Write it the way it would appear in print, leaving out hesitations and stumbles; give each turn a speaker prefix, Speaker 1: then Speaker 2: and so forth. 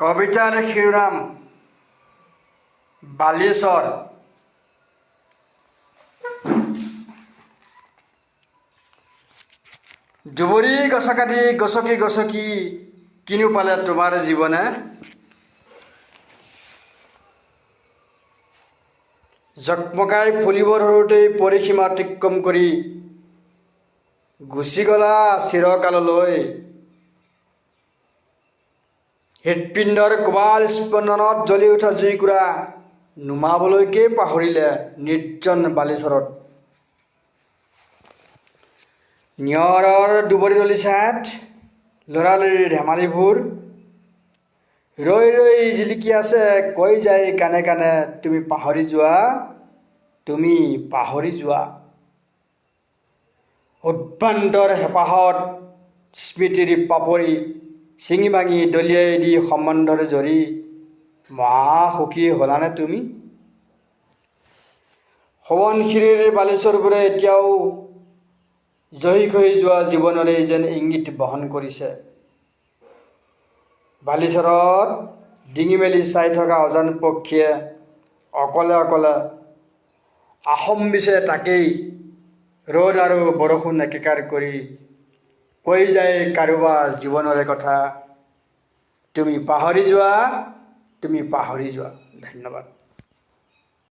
Speaker 1: কবিতাৰ শিৰোনাম বালিচৰ। দুবৰি গছকাটি গছকি গছকি কিনো পালে তোমাৰ জীৱনে? জকমকাই ফুলিব ধৰোঁতেই পৰিসীমা অতিক্ৰম কৰি গুচি গলা চিৰকাললৈ। হৃৎপিণ্ডৰ কোবাল স্পন্দনত জ্বলি উঠা জুইকুৰা নুমাবলৈকে পাহৰিলে নিৰ্জন বালিচৰত। নিয়ৰৰ দুবৰি দলিছাত লৰালৰিৰ ধেমালিবোৰ ৰৈ ৰৈ জিলিকি আছে, কৈ যায় কাণে কাণে তুমি পাহৰি যোৱা, তুমি পাহৰি যোৱা। উদ্ভ্ৰান্তৰ হেঁপাহত স্মৃতিৰ পাপৰি চিঙি ভাঙি দলিয়াই দি সম্বন্ধৰ জৰি মহাসুখী হলানে তুমি? সোৱণশিৰিৰ বালিচৰবোৰে এতিয়াও জহি খহি যোৱা জীৱনৰে যেন ইংগিত বহন কৰিছে। বালিচৰত ডিঙি মেলি চাই থকা অজান পক্ষীয়ে অকলে অকলে আশম্বিছে তাকেই ৰ'দ আৰু বৰষুণ একেকাৰ কৰি কৈ যায় কাৰোবাৰ জীৱনৰে কথা, তুমি পাহৰি যোৱা, তুমি পাহৰি যোৱা। ধন্যবাদ।